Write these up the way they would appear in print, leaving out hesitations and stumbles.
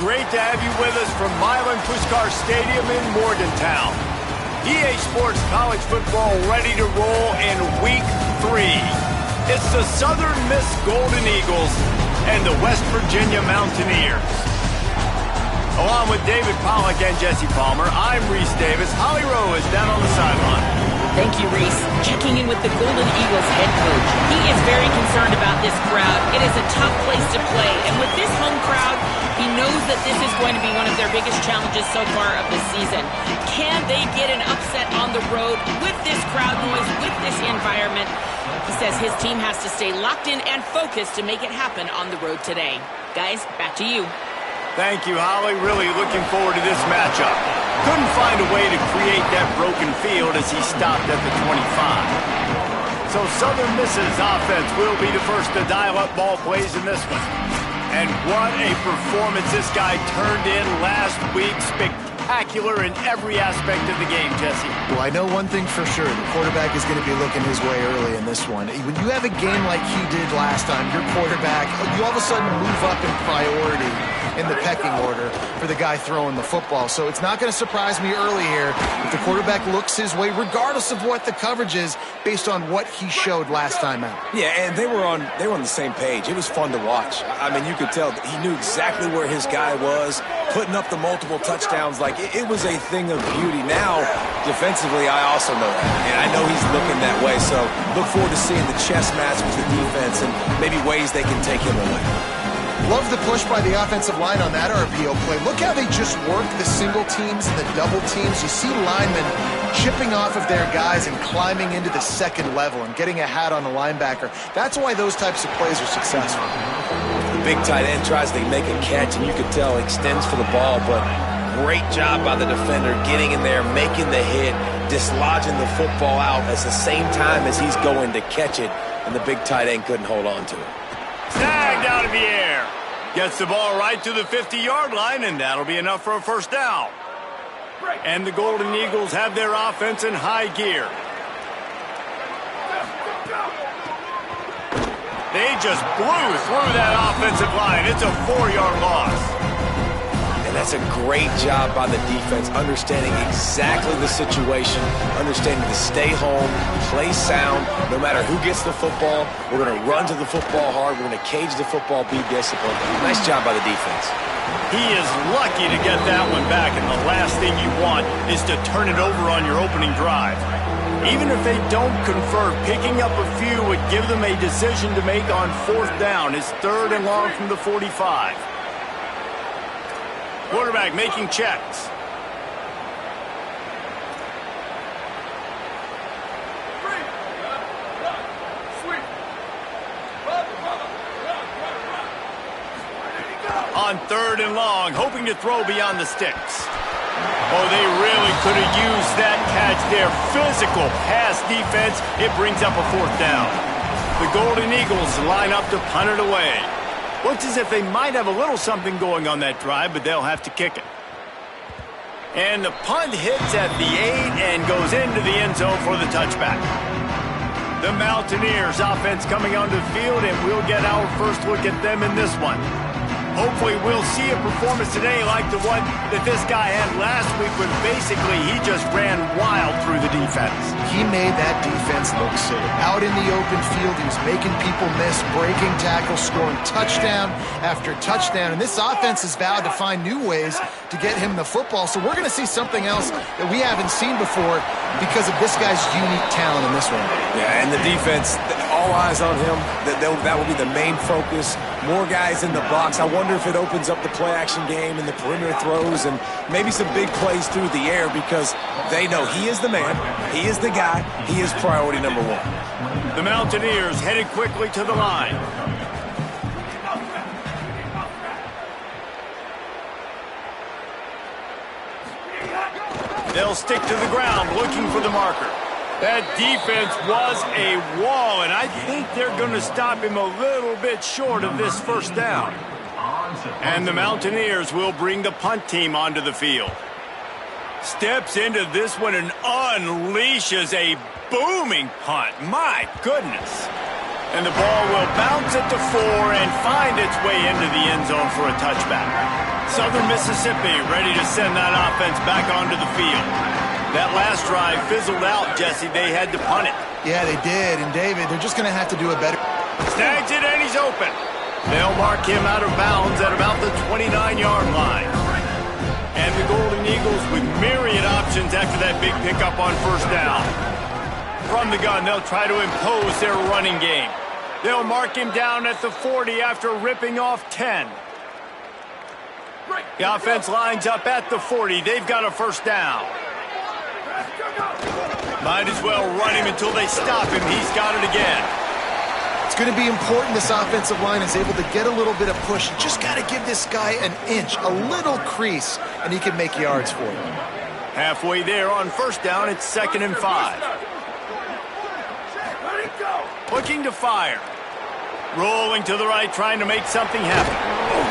great to have you with us from Milan Puskar Stadium in Morgantown. EA Sports College Football ready to roll in Week 3. It's the Southern Miss Golden Eagles and the West Virginia Mountaineers. Along with David Pollack and Jesse Palmer, I'm Reese Davis. Holly Rowe is down on the sideline. Thank you, Reese. Checking in with the Golden Eagles head coach. He is very concerned about this crowd. It is a tough place to play, and with this home crowd, he knows that this is going to be one of their biggest challenges so far of the season. Can they get an upset on the road with this crowd noise, with this environment? He says his team has to stay locked in and focused to make it happen on the road today. Guys, back to you. Thank you, Holly. Really looking forward to this matchup. Couldn't find a way to create that broken field as he stopped at the 25. So Southern Miss's offense will be the first to dial up ball plays in this one. And what a performance this guy turned in last week. Spectacular in every aspect of the game, Jesse. Well, I know one thing for sure. The quarterback is going to be looking his way early in this one. When you have a game like he did last time, your quarterback, you all of a sudden move up in priority in the pecking order for the guy throwing the football. So it's not going to surprise me early here if the quarterback looks his way, regardless of what the coverage is, based on what he showed last time out. Yeah, and they were on the same page. It was fun to watch. I mean, you could tell he knew exactly where his guy was, putting up the multiple touchdowns. Like, it was a thing of beauty. Now, defensively, I also know that. And I know he's looking that way. So look forward to seeing the chess match with the defense and maybe ways they can take him away. Love the push by the offensive line on that RPO play. Look how they just work the single teams and the double teams. You see linemen chipping off of their guys and climbing into the second level and getting a hat on the linebacker. That's why those types of plays are successful. The big tight end tries to make a catch, and you can tell extends for the ball, but great job by the defender getting in there, making the hit, dislodging the football out at the same time as he's going to catch it, and the big tight end couldn't hold on to it. Snagged out of the air. Gets the ball right to the 50-yard line, and that'll be enough for a first down. And the Golden Eagles have their offense in high gear. They just blew through that offensive line. It's a 4-yard loss. And that's a great job by the defense, understanding exactly the situation, understanding to stay home, play sound. No matter who gets the football, we're going to run to the football hard. We're going to cage the football, be disciplined. Nice job by the defense. He is lucky to get that one back, and the last thing you want is to turn it over on your opening drive. Even if they don't convert, picking up a few would give them a decision to make on fourth down. It's 3rd and long from the 45. Quarterback making checks. On 3rd and long, hoping to throw beyond the sticks. Oh, they really could have used that catch there. Physical pass defense. It brings up a 4th down. The Golden Eagles line up to punt it away. Looks as if they might have a little something going on that drive, but they'll have to kick it. And the punt hits at the 8 and goes into the end zone for the touchback. The Mountaineers offense coming onto the field, and we'll get our first look at them in this one. Hopefully we'll see a performance today like the one that this guy had last week, when basically he just ran wild through the defense. He made that defense look silly. Out in the open field, he was making people miss, breaking tackles, scoring touchdown after touchdown. And this offense has vowed to find new ways to get him the football. So we're going to see something else that we haven't seen before because of this guy's unique talent in this one. Yeah, and the defense, all eyes on him. That will be the main focus. More guys in the box. I wonder if it opens up the play-action game and the perimeter throws and maybe some big plays through the air, because they know he is the man, he is the guy, he is priority number 1. The Mountaineers headed quickly to the line. They'll stick to the ground looking for the marker. That defense was a wall, and I think they're going to stop him a little bit short of this first down. And the Mountaineers will bring the punt team onto the field. Steps into this one and unleashes a booming punt. My goodness. And the ball will bounce it to 4 and find its way into the end zone for a touchback. Southern Mississippi ready to send that offense back onto the field. That last drive fizzled out, Jesse. They had to punt it. Yeah, they did. And, David, they're just going to have to do a better... Snags it, and he's open. They'll mark him out of bounds at about the 29-yard line. And the Golden Eagles with myriad options after that big pickup on first down. From the gun, they'll try to impose their running game. They'll mark him down at the 40 after ripping off 10. The offense lines up at the 40. They've got a first down. Might as well run him until they stop him. He's got it again. It's going to be important this offensive line is able to get a little bit of push. You just got to give this guy an inch, a little crease, and he can make yards for you. Halfway there on first down, it's 2nd and 5. Looking to fire. Rolling to the right, trying to make something happen.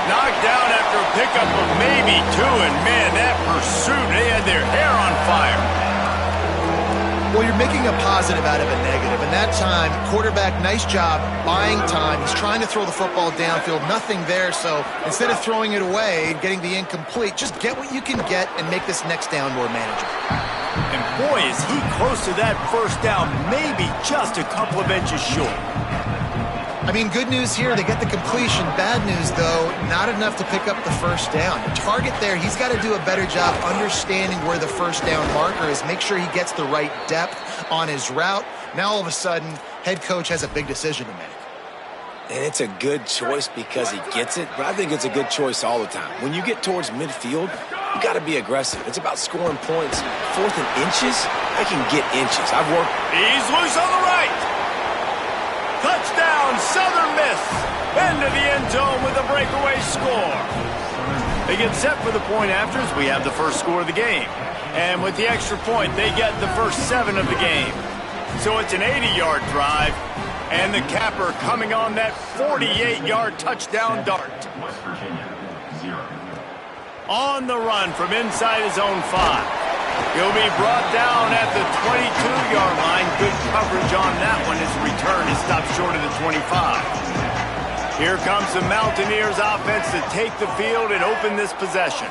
Knocked down after a pickup of maybe 2, and man, that pursuit, they had their hair on fire. Well, you're making a positive out of a negative, and that time, quarterback, nice job, buying time. He's trying to throw the football downfield, nothing there, so instead of throwing it away and getting the incomplete, just get what you can get and make this next down more manageable. And boy, is he close to that first down, maybe just a couple of inches short. I mean, good news here, they get the completion. Bad news, though, not enough to pick up the first down. The target there, he's got to do a better job understanding where the first down marker is, make sure he gets the right depth on his route. Now, all of a sudden, head coach has a big decision to make. And it's a good choice because he gets it, but I think it's a good choice all the time. When you get towards midfield, you got to be aggressive. It's about scoring points. 4th and inches, I can get inches. I've worked. He's loose on the right. Touchdown, Southern Miss. Into the end zone with a breakaway score. They get set for the point afters. We have the first score of the game. And with the extra point, they get the first 7 of the game. So it's an 80-yard drive. And the capper coming on that 48-yard touchdown dart. On the run from inside his own 5. He'll be brought down at the 22-yard line. Good coverage on that one. His return is stopped short of the 25. Here comes the Mountaineers offense to take the field and open this possession.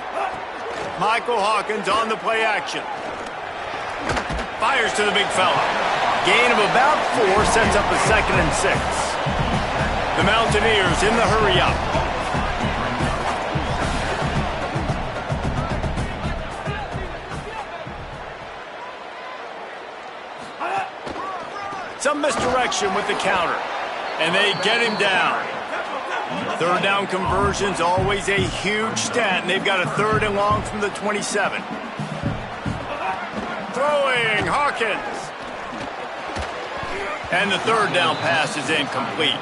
Michael Hawkins on the play action. Fires to the big fella. Gain of about 4 sets up a 2nd and 6. The Mountaineers in the hurry up. Some misdirection with the counter, and they get him down. 3rd down conversion's always a huge stat, and they've got a 3rd and long from the 27. Throwing, Hawkins. And the 3rd down pass is incomplete.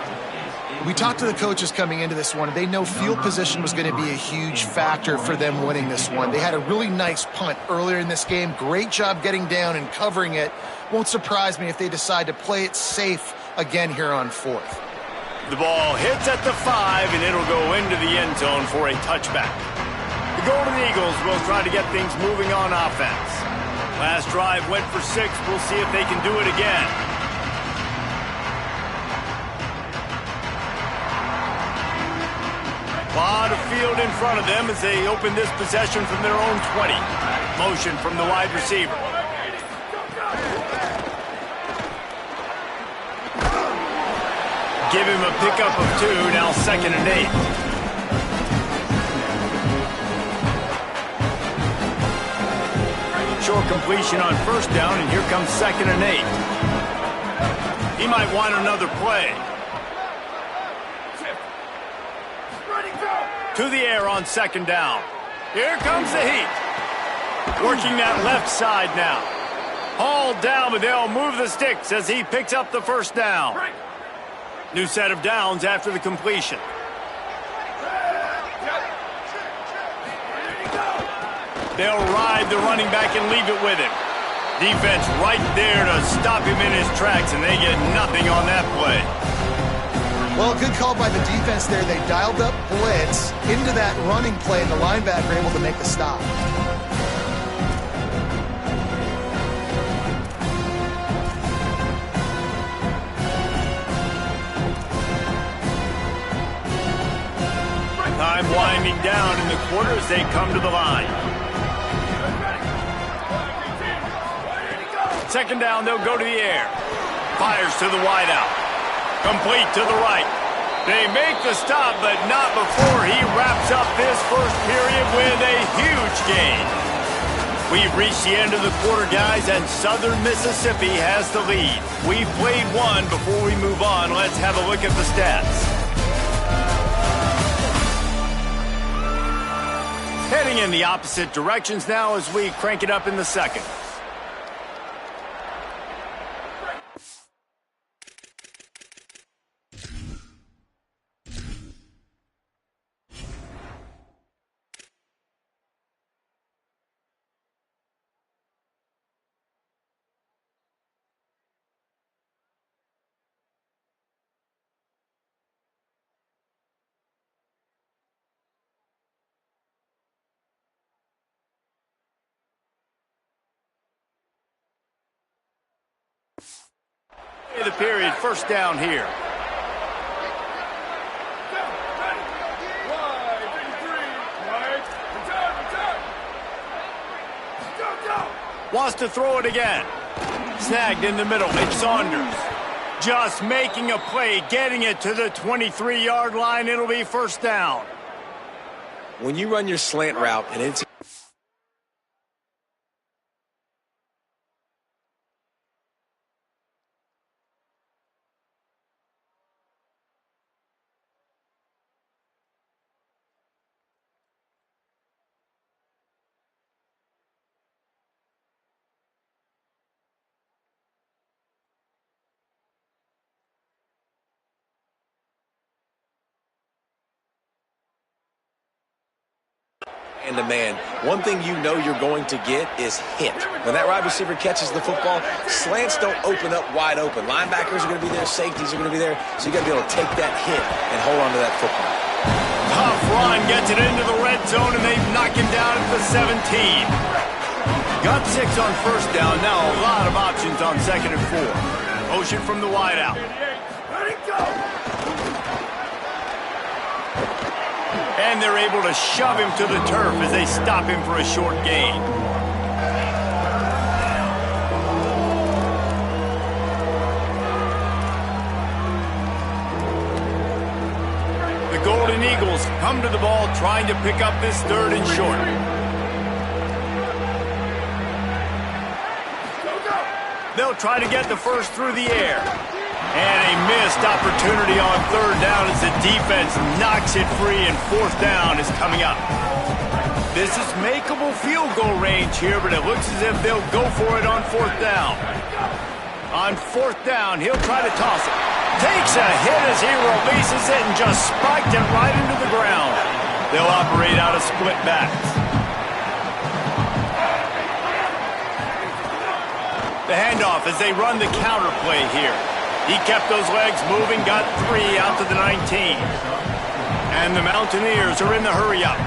We talked to the coaches coming into this one. They know field position was going to be a huge factor for them winning this one. They had a really nice punt earlier in this game. Great job getting down and covering it. Won't surprise me if they decide to play it safe again here on 4th. The ball hits at the 5, and it'll go into the end zone for a touchback. The Golden Eagles will try to get things moving on offense. Last drive went for 6. We'll see if they can do it again. A lot of field in front of them as they open this possession from their own 20. Motion from the wide receiver. Give him a pickup of 2, now 2nd and 8. Short completion on first down, and here comes 2nd and 8. He might want another play. To the air on 2nd down. Here comes the heat. Working that left side now. Hauled down, but they'll move the sticks as he picks up the first down. New set of downs after the completion. They'll ride the running back and leave it with him. Defense right there to stop him in his tracks, and they get nothing on that play. Well, good call by the defense there. They dialed up blitz into that running play, and the linebacker able to make the stop. Time winding down in the quarter as they come to the line. Second down, they'll go to the air. Fires to the wideout. Complete to the right. They make the stop, but not before he wraps up this first period with a huge gain. We've reached the end of the quarter, guys, and Southern Mississippi has the lead. We've played one. Before we move on, let's have a look at the stats. Heading in the opposite directions now as we crank it up in the second. The period, first down here. Wants to throw it again. Snagged in the middle. It's Saunders. Just making a play, getting it to the 23-yard line. It'll be first down. When you run your slant route and it's and the man, one thing you know you're going to get is hit. When that wide receiver catches the football, slants don't open up wide open. Linebackers are going to be there, safeties are going to be there, so you got to be able to take that hit and hold on to that football. Tough run, gets it into the red zone, and they knock him down at the 17. Got 6 on first down, now a lot of options on second and 4. Motion from the wideout. Ready, go! And they're able to shove him to the turf as they stop him for a short gain. The Golden Eagles come to the ball trying to pick up this third and short. They'll try to get the first through the air. And a missed opportunity on third down as the defense knocks it free, and fourth down is coming up. This is makeable field goal range here, but it looks as if they'll go for it on fourth down. On fourth down, he'll try to toss it. Takes a hit as he releases it and just spiked it right into the ground. They'll operate out of split backs. The handoff as they run the counter play here. He kept those legs moving, got 3 out to the 19. And the Mountaineers are in the hurry-up.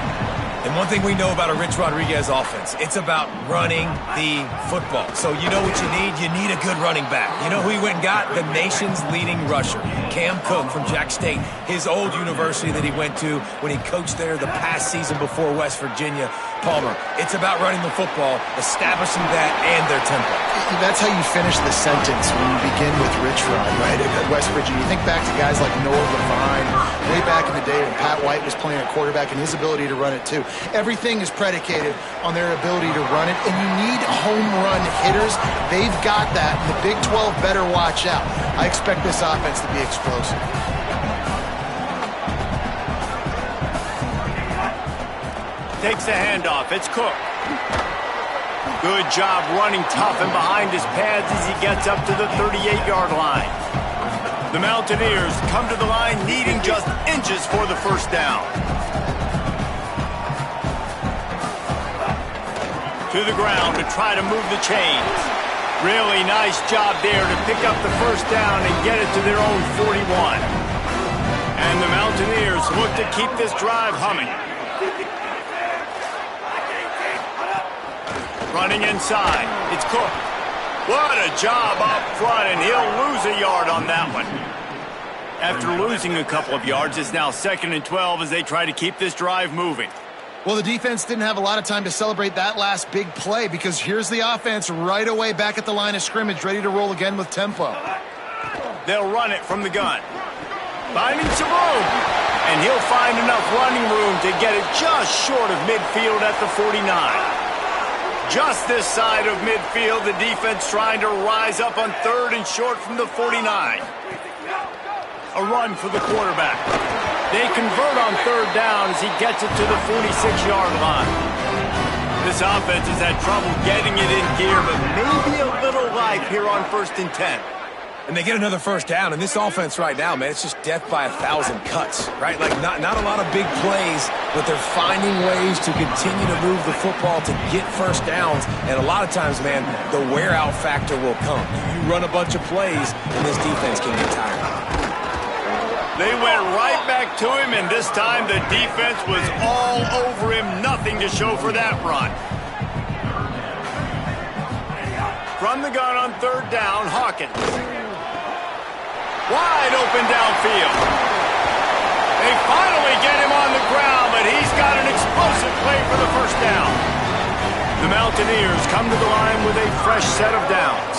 And one thing we know about a Rich Rodriguez offense, it's about running the football. So you know what you need? You need a good running back. You know who he went and got? The nation's leading rusher, Cam Cook from Jack State, his old university that he went to when he coached there the past season before West Virginia. Palmer, it's about running the football, establishing that and their tempo. That's how you finish the sentence when you begin with Rich Rod, right, at West Virginia. You think back to guys like Noah Levine, way back in the day when Pat White was playing at quarterback, and his ability to run it too. Everything is predicated on their ability to run it, and you need home run hitters. They've got that, and the Big 12 better watch out. I expect this offense to be explosive. Takes the handoff. It's Cook. Good job running tough and behind his pads as he gets up to the 38-yard line. The Mountaineers come to the line needing just inches for the first down. To the ground to try to move the chains. Really nice job there to pick up the first down and get it to their own 41. And the Mountaineers look to keep this drive humming. Running inside. It's Cook. What a job up front, and he'll lose a yard on that one. After losing a couple of yards, it's now 2nd and 12 as they try to keep this drive moving. Well, the defense didn't have a lot of time to celebrate that last big play because here's the offense right away back at the line of scrimmage, ready to roll again with tempo. They'll run it from the gun. Finding some room. And he'll find enough running room to get it just short of midfield at the 49. Just this side of midfield, the defense trying to rise up on 3rd and short from the 49. A run for the quarterback. They convert on 3rd down as he gets it to the 46-yard line. This offense has had trouble getting it in gear, but maybe a little life here on 1st and 10. And they get another first down, and this offense right now, man, it's just death by 1,000 cuts, right? Like, not a lot of big plays, but they're finding ways to continue to move the football to get first downs, and a lot of times, man, the wear-out factor will come. You run a bunch of plays, and this defense can get tired. They went right back to him, and this time the defense was all over him. Nothing to show for that run. From the gun on 3rd down, Hawkins. Wide open downfield. They finally get him on the ground, but he's got an explosive play for the first down. The Mountaineers come to the line with a fresh set of downs.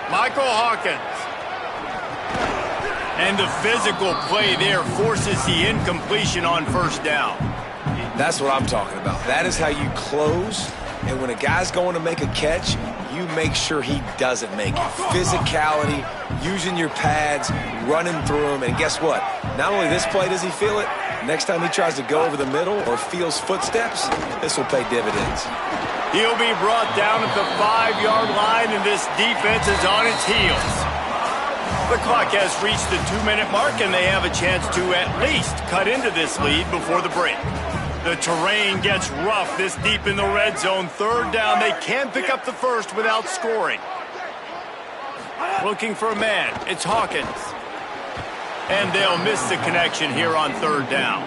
Michael Hawkins. And the physical play there forces the incompletion on 1st down. That's what I'm talking about. That is how you close. And when a guy's going to make a catch, you make sure he doesn't make it. Physicality, using your pads, running through them. And guess what? Not only this play does he feel it, next time he tries to go over the middle or feels footsteps, this will pay dividends. He'll be brought down at the 5-yard line, and this defense is on its heels. The clock has reached the 2-minute mark, and they have a chance to at least cut into this lead before the break. The terrain gets rough this deep in the red zone. 3rd down, they can't pick up the first without scoring. Looking for a man, it's Hawkins. And they'll miss the connection here on 3rd down.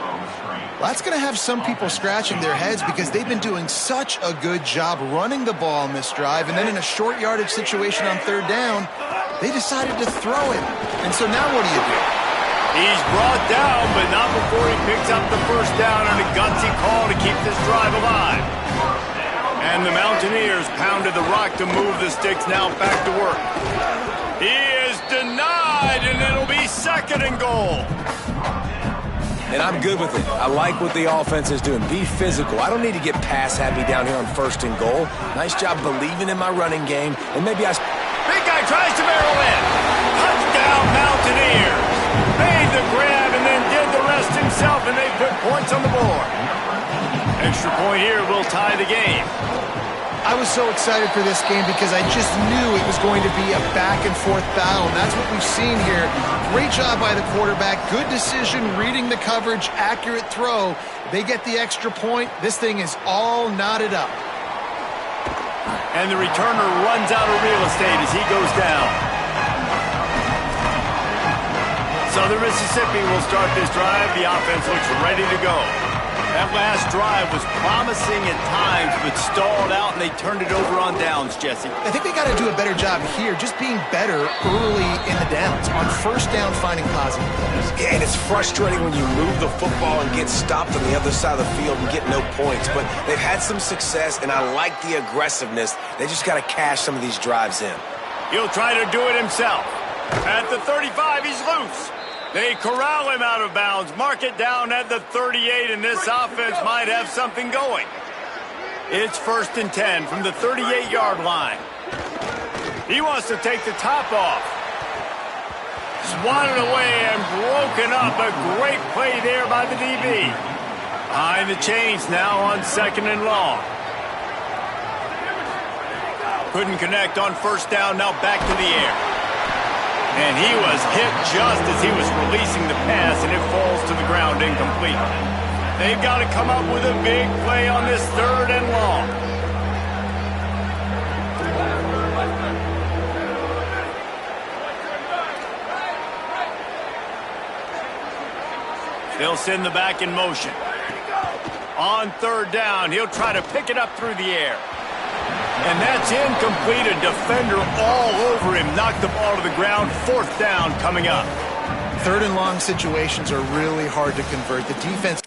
Well, that's going to have some people scratching their heads because they've been doing such a good job running the ball in this drive, and then in a short yardage situation on 3rd down, they decided to throw it. And so now what do? He's brought down, but not before he picks up the first down on a gutsy call to keep this drive alive. And the Mountaineers pounded the rock to move the sticks, now back to work. He is denied, and it'll be 2nd and goal. And I'm good with it. I like what the offense is doing. Be physical. I don't need to get pass happy down here on 1st and goal. Nice job believing in my running game, and maybe I... Big guy tries to barrel in. Touchdown, Mountaineers. Made the grab and then did the rest himself, and they put points on the board. Extra point here will tie the game. I was so excited for this game because I just knew it was going to be a back-and-forth battle, and that's what we've seen here. Great job by the quarterback. Good decision, reading the coverage, accurate throw. They get the extra point. This thing is all knotted up. And the returner runs out of real estate as he goes down. Southern Mississippi will start this drive. The offense looks ready to go. That last drive was promising at times, but stalled out, and they turned it over on downs, Jesse. I think they got to do a better job here, just being better early in the downs. On 1st down, finding positive plays. Yeah, and it's frustrating when you move the football and get stopped on the other side of the field and get no points. But they've had some success, and I like the aggressiveness. They just got to cash some of these drives in. He'll try to do it himself. At the 35, he's loose. They corral him out of bounds, mark it down at the 38, and this offense might have something going. It's 1st and 10 from the 38-yard line. He wants to take the top off. Swatted away and broken up. A great play there by the DB. Behind the chains now on 2nd and long. Couldn't connect on 1st down, now back to the air. And he was hit just as he was releasing the pass, and it falls to the ground incomplete. They've got to come up with a big play on this 3rd and long. They'll send the back in motion. On 3rd down, he'll try to pick it up through the air. And that's incomplete. A defender all over him. Knocked the ball to the ground. 4th down coming up. 3rd and long situations are really hard to convert. The defense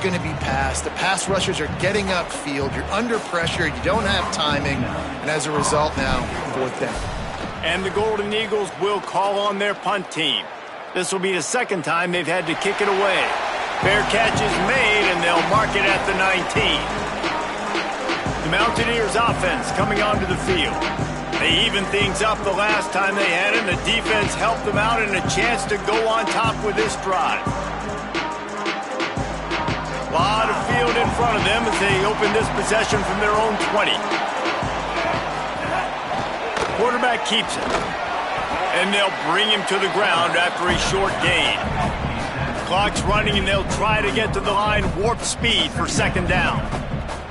going to be passed. The pass rushers are getting upfield. You're under pressure. You don't have timing. And as a result now, 4th down. And the Golden Eagles will call on their punt team. This will be the 2nd time they've had to kick it away. Fair catch is made, and they'll mark it at the 19. The Mountaineers offense coming onto the field. They evened things up the last time they had it, and the defense helped them out and a chance to go on top with this drive. A lot of field in front of them as they open this possession from their own 20. Quarterback keeps it. And they'll bring him to the ground after a short gain. Clock's running, and they'll try to get to the line warp speed for 2nd down.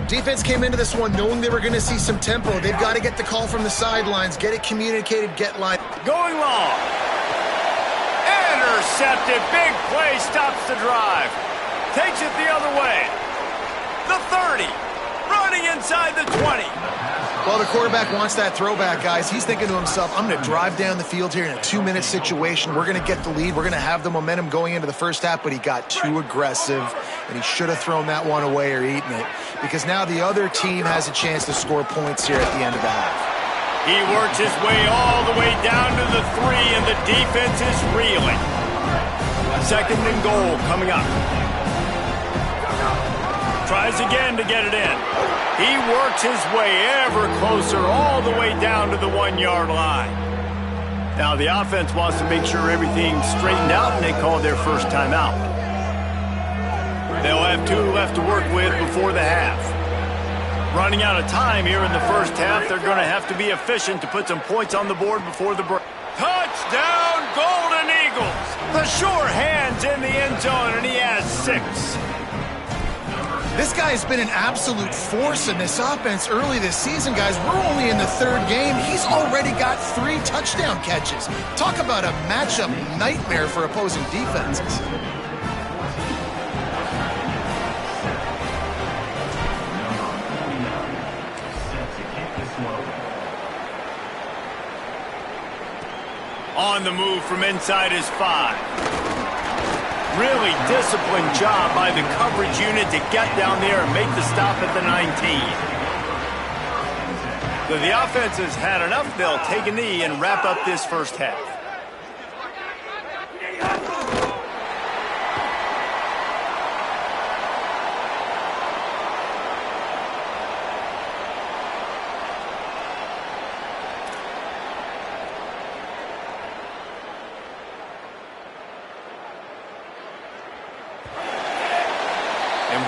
Defense came into this one knowing they were going to see some tempo. They've got to get the call from the sidelines, get it communicated, get line. Going long. Intercepted. Big play stops the drive. Takes it the other way. The 30. Running inside the 20. Well, the quarterback wants that throwback, guys. He's thinking to himself, I'm going to drive down the field here in a 2-minute situation. We're going to get the lead. We're going to have the momentum going into the first half, but he got too aggressive, and he should have thrown that one away or eaten it, because now the other team has a chance to score points here at the end of the half. He works his way all the way down to the 3, and the defense is reeling. 2nd and goal coming up. Tries again to get it in. He works his way ever closer all the way down to the 1-yard line. Now the offense wants to make sure everything's straightened out, and they call their first timeout. They'll have 2 left to work with before the half. Running out of time here in the first half, they're going to have to be efficient to put some points on the board before the break. Touchdown, Golden Eagles! The sure hand's in the end zone, and he has 6. This guy's been an absolute force in this offense early this season, guys. We're only in the 3rd game. He's already got 3 touchdown catches. Talk about a matchup nightmare for opposing defenses. On the move from inside his 5. Really disciplined job by the coverage unit to get down there and make the stop at the 19. So the offense has had enough. They'll take a knee and wrap up this first half.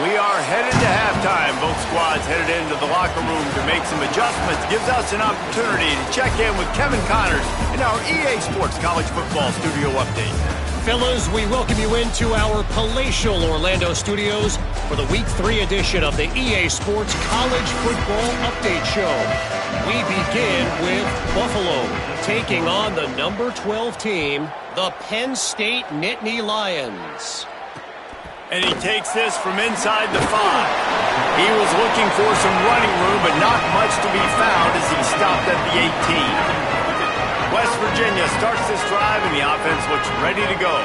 We are headed to halftime. Both squads headed into the locker room to make some adjustments. Gives us an opportunity to check in with Kevin Connors in our EA Sports College Football Studio Update. Fellas, we welcome you into our palatial Orlando studios for the Week 3 edition of the EA Sports College Football Update Show. We begin with Buffalo taking on the number 12 team, the Penn State Nittany Lions. And he takes this from inside the 5. He was looking for some running room, but not much to be found as he stopped at the 18. West Virginia starts this drive, and the offense looks ready to go.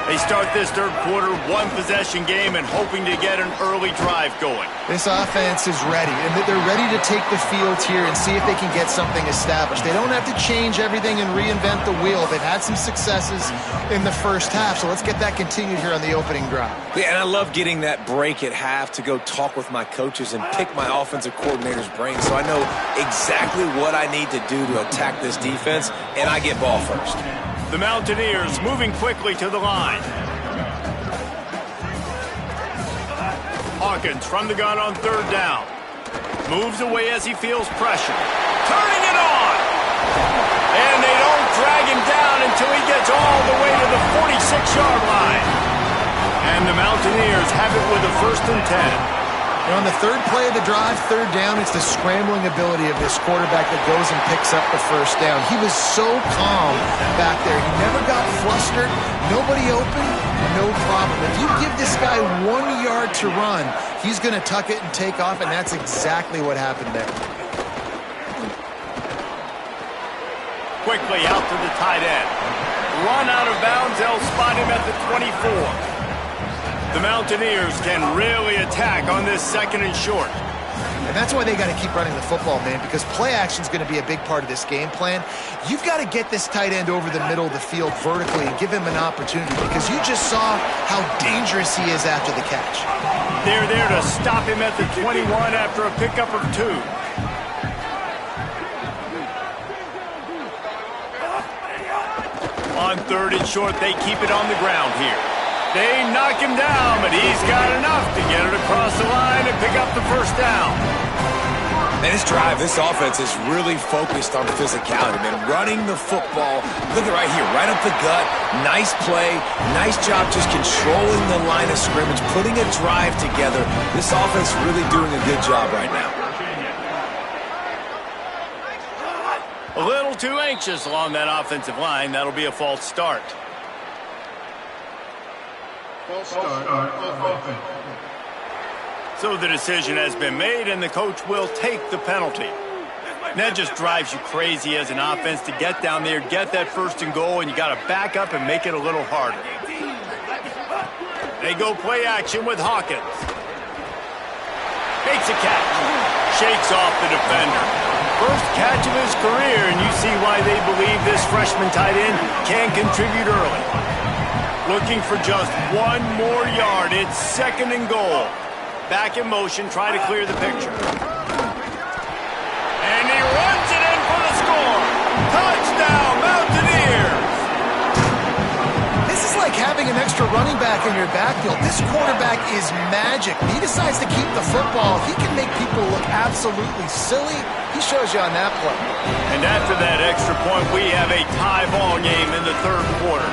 They start this 3rd quarter, 1-possession game, and hoping to get an early drive going. This offense is ready, and they're ready to take the field here and see if they can get something established. They don't have to change everything and reinvent the wheel. They've had some successes in the first half, so let's get that continued here on the opening drive. Yeah, and I love getting that break at half to go talk with my coaches and pick my offensive coordinator's brain so I know exactly what I need to do to attack this defense, and I get ball first. The Mountaineers moving quickly to the line. Hawkins from the gun on 3rd down. Moves away as he feels pressure. Turning it on! And they don't drag him down until he gets all the way to the 46-yard line. And the Mountaineers have it with a 1st and 10. And on the 3rd play of the drive, 3rd down, it's the scrambling ability of this quarterback that goes and picks up the 1st down. He was so calm back there. He never got flustered. Nobody open, no problem. If you give this guy 1 yard to run, he's going to tuck it and take off, and that's exactly what happened there. Quickly out to the tight end. Run out of bounds, they'll spot him at the 24. The Mountaineers can really attack on this 2nd and short. And that's why they got to keep running the football, man, because play action is going to be a big part of this game plan. You've got to get this tight end over the middle of the field vertically and give him an opportunity, because you just saw how dangerous he is after the catch. They're there to stop him at the 21 after a pickup of 2. On 3rd and short, they keep it on the ground here. They knock him down, but he's got enough to get it across the line and pick up the 1st down. And this drive, this offense is really focused on physicality, man. Running the football. Look at right here, right up the gut. Nice play. Nice job just controlling the line of scrimmage, putting a drive together. This offense really doing a good job right now. A little too anxious along that offensive line. That'll be a false start. So the decision has been made, and the coach will take the penalty. And that just drives you crazy as an offense to get down there, get that 1st and goal, and you got to back up and make it a little harder. They go play action with Hawkins. Makes a catch. Shakes off the defender. First catch of his career, and you see why they believe this freshman tight end can contribute early. Looking for just 1 more yard. It's 2nd and goal. Back in motion, try to clear the picture. And he runs it in for the score. Touchdown, Mountaineers! This is like having an extra running back in your backfield. This quarterback is magic. He decides to keep the football. He can make people look absolutely silly. He shows you on that play. And after that extra point, we have a tie ball game in the 3rd quarter.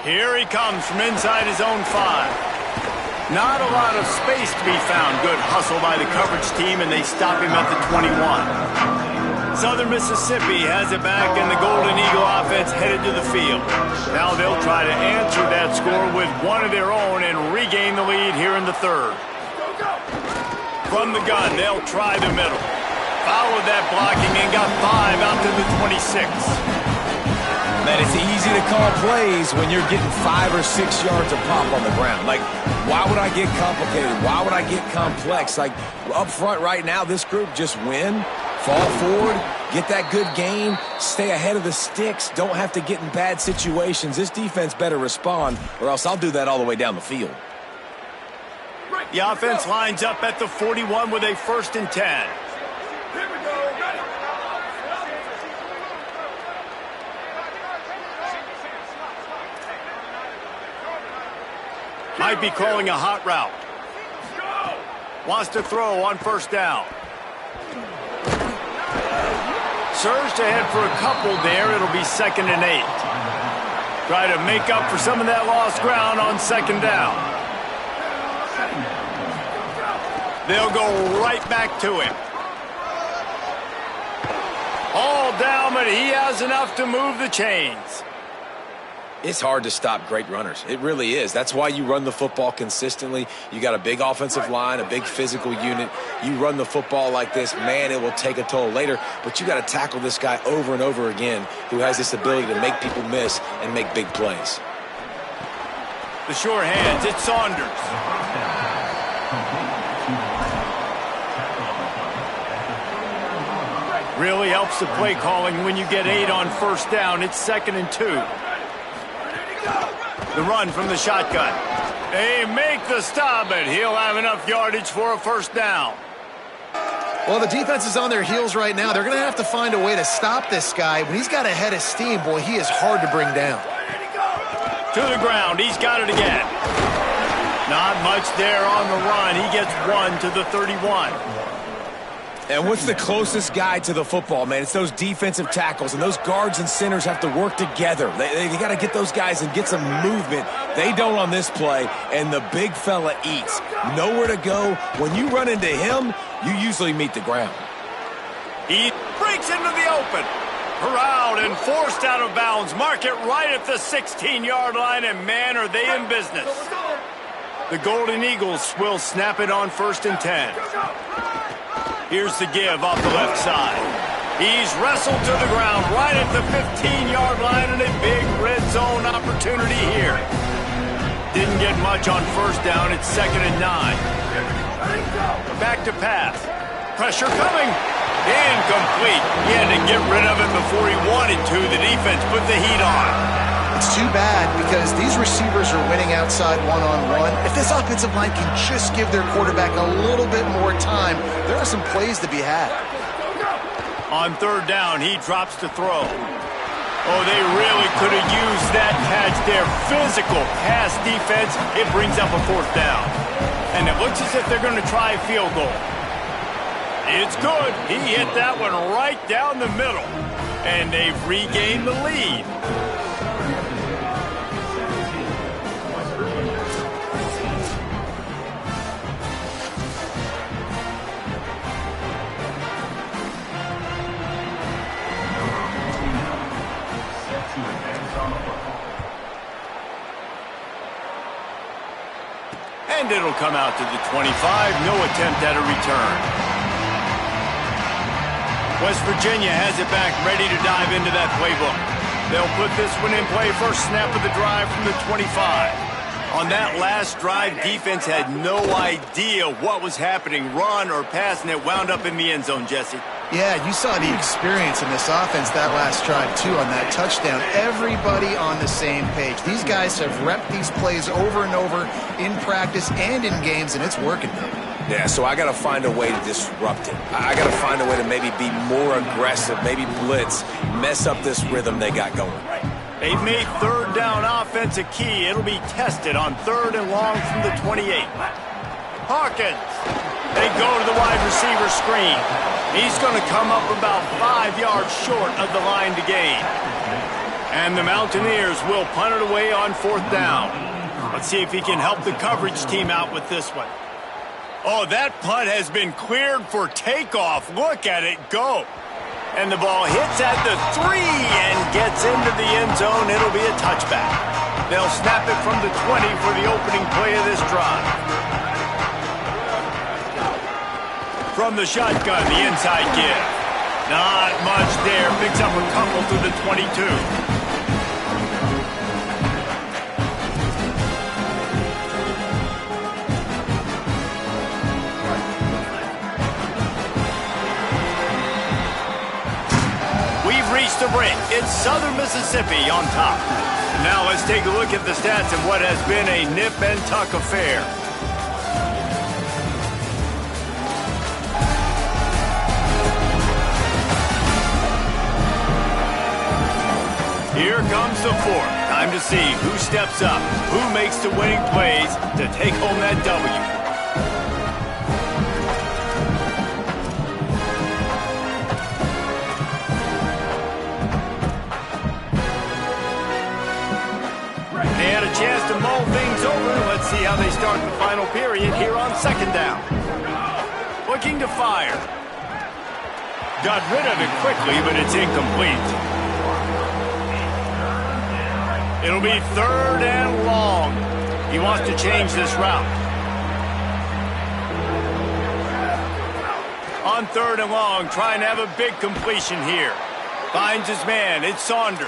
Here he comes from inside his own 5. Not a lot of space to be found. Good hustle by the coverage team, and they stop him at the 21. Southern Mississippi has it back, and the Golden Eagle offense headed to the field. Now they'll try to answer that score with one of their own and regain the lead here in the 3rd. From the gun, they'll try the middle. Followed that blocking and got 5 out to the 26. Man, it's easy to call plays when you're getting 5 or 6 yards of pop on the ground. Like, why would I get complicated? Why would I get complex? Like, up front right now, this group just win, fall forward, get that good gain, stay ahead of the sticks, don't have to get in bad situations. This defense better respond, or else I'll do that all the way down the field. The offense lines up at the 41 with a 1st and 10. Might be calling a hot route. Wants to throw on 1st down. Surged ahead for a couple there. It'll be 2nd and 8. Try to make up for some of that lost ground on 2nd down. They'll go right back to him. All down, but he has enough to move the chains. It's hard to stop great runners. It really is. That's why you run the football consistently. You got a big offensive line, a big physical unit. You run the football like this, man, it will take a toll later. But you got to tackle this guy over and over again who has this ability to make people miss and make big plays. The sure hands, it's Saunders. Really helps the play calling when you get 8 on 1st down. It's 2nd and 2. The run from the shotgun. They make the stop, but he'll have enough yardage for a 1st down. Well, the defense is on their heels right now. They're going to have to find a way to stop this guy. When he's got a head of steam, boy, he is hard to bring down. To the ground. He's got it again. Not much there on the run. He gets 1 to the 31. And what's the closest guy to the football, man? It's those defensive tackles, and those guards and centers have to work together. They got to get those guys and get some movement. They don't on this play, and the big fella eats. Nowhere to go. When you run into him, you usually meet the ground. He breaks into the open. Corralled and forced out of bounds. Mark it right at the 16-yard line, and man, are they in business. The Golden Eagles will snap it on 1st and 10. Here's the give off the left side. He's wrestled to the ground right at the 15-yard line, and a big red zone opportunity here. Didn't get much on first down. It's 2nd and 9. Back to pass. Pressure coming. Incomplete. He had to get rid of it before he wanted to. The defense put the heat on. It's too bad because these receivers are winning outside one-on-one. If this offensive line can just give their quarterback a little bit more time, there are some plays to be had. On 3rd down, he drops to throw. Oh, they really could have used that catch there. Physical pass defense. It brings up a 4th down. And it looks as if they're going to try a field goal. It's good. He hit that one right down the middle. And they've regained the lead. And it'll come out to the 25. No attempt at a return. West Virginia has it back, ready to dive into that playbook. They'll put this one in play. First snap of the drive from the 25. On that last drive, defense had no idea what was happening, run or pass, and it wound up in the end zone, Jesse. Yeah, you saw the experience in this offense that last drive, too, on that touchdown. Everybody on the same page. These guys have repped these plays over and over in practice and in games, and it's working. Yeah, so I got to find a way to disrupt it. I got to find a way to maybe be more aggressive, maybe blitz, mess up this rhythm they got going. They've made 3rd down offense a key. It'll be tested on 3rd and long from the 28. Hawkins. They go to the wide receiver screen. He's going to come up about 5 yards short of the line to gain. And the Mountaineers will punt it away on 4th down. Let's see if he can help the coverage team out with this one. Oh, that punt has been cleared for takeoff. Look at it go. And the ball hits at the 3 and gets into the end zone. It'll be a touchback. They'll snap it from the 20 for the opening play of this drive. From the shotgun, the inside give. Not much there. Picks up a couple to the 22. Reached the break. It's Southern Mississippi on top. Now let's take a look at the stats of what has been a nip and tuck affair. Here comes the 4th. Time to see who steps up, who makes the winning plays to take home that W. They had a chance to mull things over. Let's see how they start the final period here on 2nd down. Looking to fire. Got rid of it quickly, but it's incomplete. It'll be 3rd and long. He wants to change this route. On 3rd and long, trying to have a big completion here. Finds his man. It's Saunders.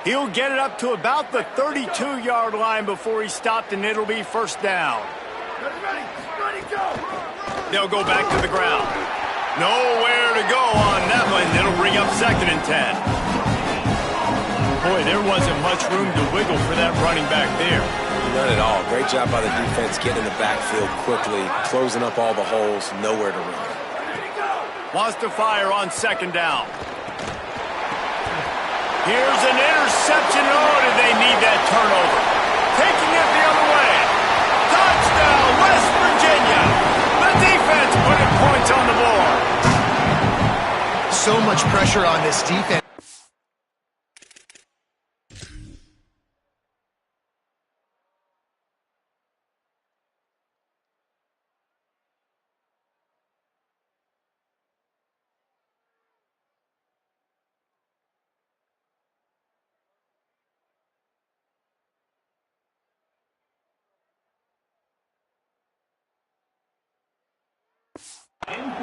He'll get it up to about the 32-yard line before he stopped, and it'll be 1st down. Ready, go. They'll go back to the ground. Nowhere to go on that one. It'll bring up 2nd and 10. Boy, there wasn't much room to wiggle for that running back there. None at all. Great job by the defense getting in the backfield quickly, closing up all the holes, nowhere to run. Wants to fire on 2nd down. Here's an interception. Oh, did they need that turnover? Taking it the other way. Touchdown, West Virginia. The defense putting points on the board. So much pressure on this defense.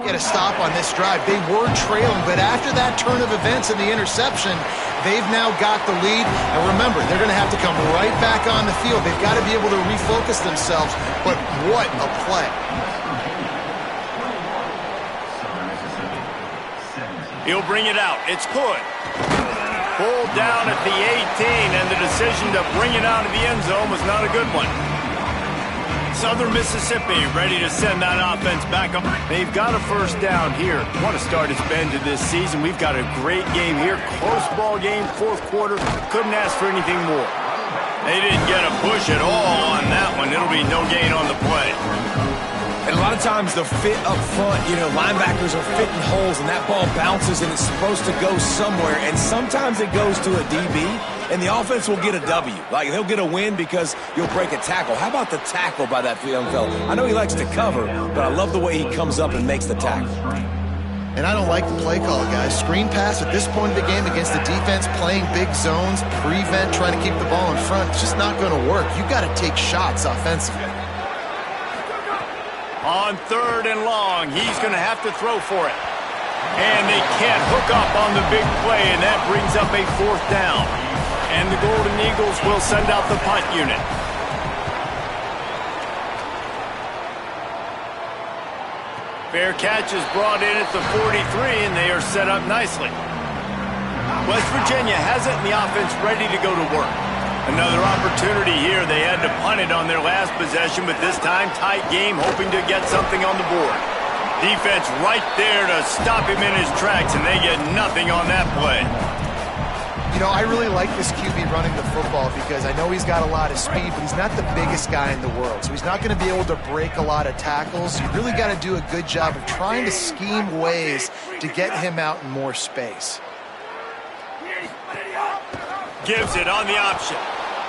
Get a stop on this drive. They were trailing, but after that turn of events and the interception, they've now got the lead. And remember, they're going to have to come right back on the field. They've got to be able to refocus themselves, but what a play. He'll bring it out. It's good. Pulled down at the 18, and the decision to bring it out of the end zone was not a good one. Southern Mississippi ready to send that offense back up. They've got a first down here. What a start it's been to this season. We've got a great game here. Close ball game, fourth quarter. Couldn't ask for anything more. They didn't get a push at all on that one. It'll be no gain on the play. And a lot of times the fit up front, linebackers are fitting holes, and that ball bounces, and it's supposed to go somewhere. And sometimes it goes to a DB, and the offense will get a W. Like, they'll get a win because you'll break a tackle. How about the tackle by that young fella? I know he likes to cover, but I love the way he comes up and makes the tackle. And I don't like the play call, guys. Screen pass at this point of the game against the defense, playing big zones, prevent, trying to keep the ball in front. It's just not going to work. You've got to take shots offensively. On 3rd and long, he's going to have to throw for it. And they can't hook up on the big play, and that brings up a 4th down. And the Golden Eagles will send out the punt unit. Fair catch is brought in at the 43, and they are set up nicely. West Virginia has it, and the offense ready to go to work. Another opportunity here. They had to punt it on their last possession, but this time tight game, hoping to get something on the board. Defense right there to stop him in his tracks, and they get nothing on that play. I really like this QB running the football because I know he's got a lot of speed, but he's not the biggest guy in the world. So he's not going to be able to break a lot of tackles. You really got to do a good job of trying to scheme ways to get him out in more space. Gives it on the option.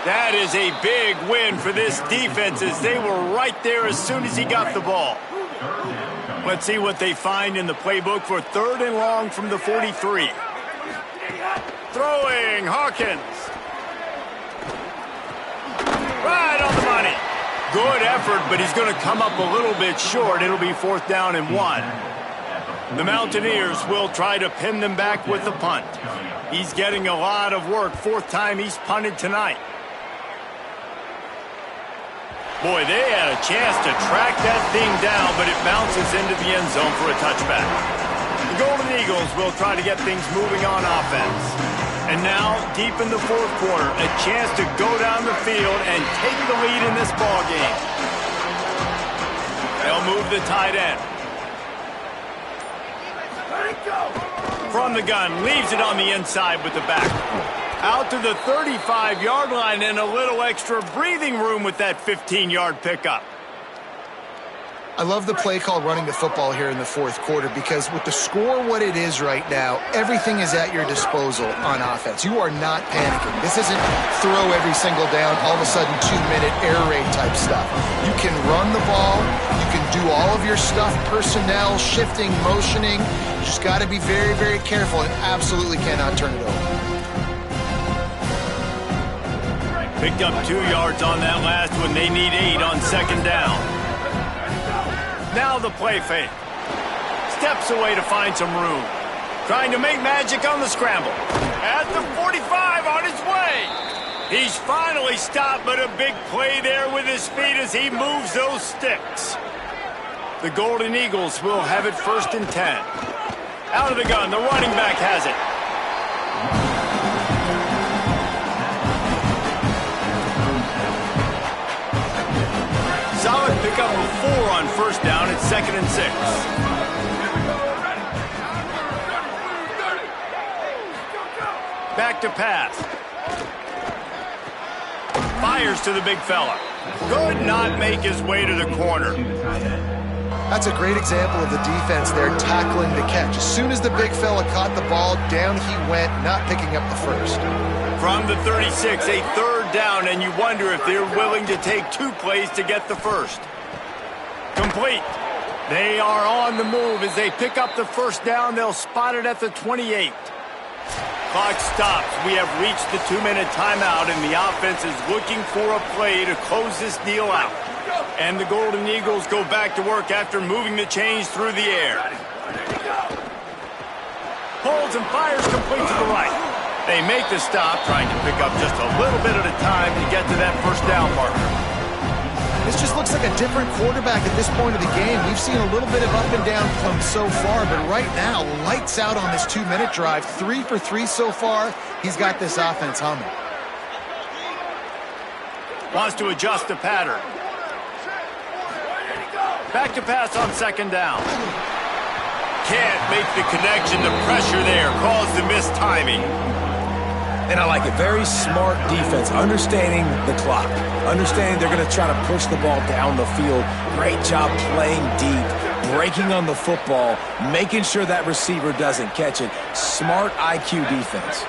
That is a big win for this defense as they were right there as soon as he got the ball. Let's see what they find in the playbook for 3rd and long from the 43. Throwing, Hawkins. Right on the money. Good effort, but he's going to come up a little bit short. It'll be 4th down and 1. The Mountaineers will try to pin them back with the punt. He's getting a lot of work. 4th time he's punted tonight. Boy, they had a chance to track that thing down, but it bounces into the end zone for a touchback. The Golden Eagles will try to get things moving on offense. And now, deep in the 4th quarter, a chance to go down the field and take the lead in this ball game. They'll move the tight end. From the gun, leaves it on the inside with the back. Out to the 35-yard line and a little extra breathing room with that 15-yard pickup. I love the play call running the football here in the 4th quarter because with the score what it is right now, everything is at your disposal on offense. You are not panicking. This isn't throw every single down, all of a sudden 2-minute air raid type stuff. You can run the ball. You can do all of your stuff, personnel, shifting, motioning. You just got to be very, very careful and absolutely cannot turn it over. Picked up 2 yards on that last one. They need 8 on 2nd down. Now the play fake. Steps away to find some room. Trying to make magic on the scramble. At the 45 on his way. He's finally stopped, but a big play there with his feet as he moves those sticks. The Golden Eagles will have it 1st and 10. Out of the gun, the running back has it. Solid pickup of 4 on 1st down at 2nd and 6. Back to pass. Fires to the big fella. Could not make his way to the corner. That's a great example of the defense there tackling the catch. As soon as the big fella caught the ball, down he went, not picking up the first. From the 36, a 3rd down, and you wonder if they're willing to take 2 plays to get the first. Complete. They are on the move. As they pick up the 1st down, they'll spot it at the 28. Clock stops. We have reached the 2-minute timeout, and the offense is looking for a play to close this deal out. And the Golden Eagles go back to work after moving the chains through the air. Holds and fires complete to the right. They make the stop, trying to pick up just a little bit at a time to get to that first down marker. This just looks like a different quarterback at this point of the game. We've seen a little bit of up and down come so far, but right now, lights out on this 2-minute drive. 3 for 3 so far. He's got this offense humming. Wants to adjust the pattern. Back to pass on second down. Can't make the connection. The pressure there caused the missed timing. And I like it. Very smart defense. Understanding the clock. Understanding they're going to try to push the ball down the field. Great job playing deep. Breaking on the football. Making sure that receiver doesn't catch it. Smart IQ defense.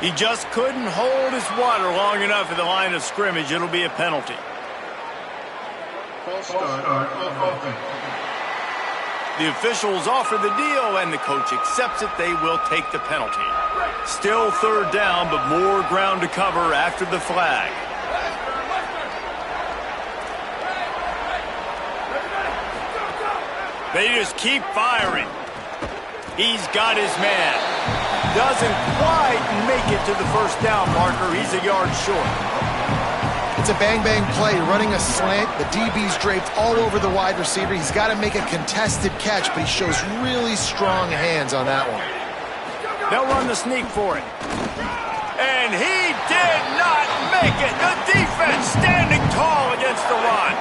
He just couldn't hold his water long enough at the line of scrimmage. It'll be a penalty. The officials offer the deal, and the coach accepts it. They will take the penalty. Still third down, but more ground to cover after the flag. They just keep firing. He's got his man. Doesn't quite make it to the first down marker. He's a yard short. It's a bang-bang play, running a slant. The DB's draped all over the wide receiver. He's got to make a contested catch, but he shows really strong hands on that one. They'll run the sneak for it. And he did not make it. The defense standing tall against the run.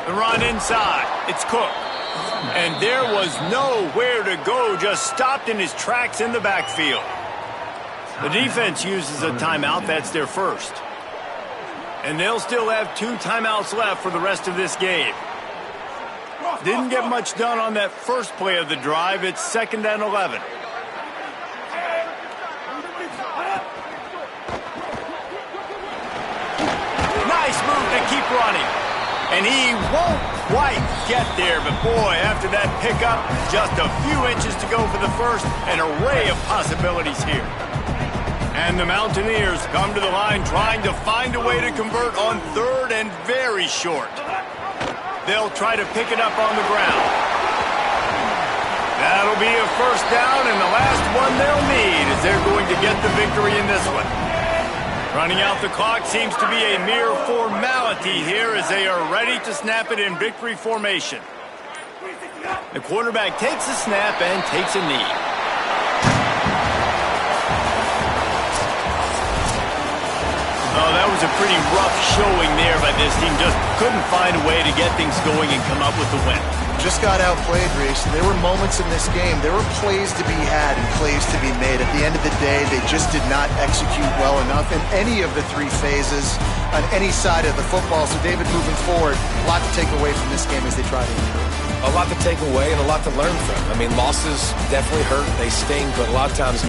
The run inside. It's Cook. And there was nowhere to go, just stopped in his tracks in the backfield. The defense uses a timeout. That's their first. And they'll still have 2 timeouts left for the rest of this game. Didn't get much done on that first play of the drive. It's 2nd and 11. Nice move to keep running. And he won't quite get there, but boy, after that pickup, just a few inches to go for the first. An array of possibilities here. And the Mountaineers come to the line trying to find a way to convert on 3rd and very short. They'll try to pick it up on the ground. That'll be a first down, and the last one they'll need as they're going to get the victory in this one. Running out the clock seems to be a mere formality here as they are ready to snap it in victory formation. The quarterback takes a snap and takes a knee. Oh, that was a pretty rough showing there by this team. Just couldn't find a way to get things going and come up with the win. Just got outplayed, Reese. There were moments in this game. There were plays to be had and plays to be made. At the end of the day, they just did not execute well enough in any of the 3 phases on any side of the football. So, David, moving forward, a lot to take away from this game as they try to improve. A lot to take away and a lot to learn from. I mean, losses definitely hurt. They sting, but a lot of times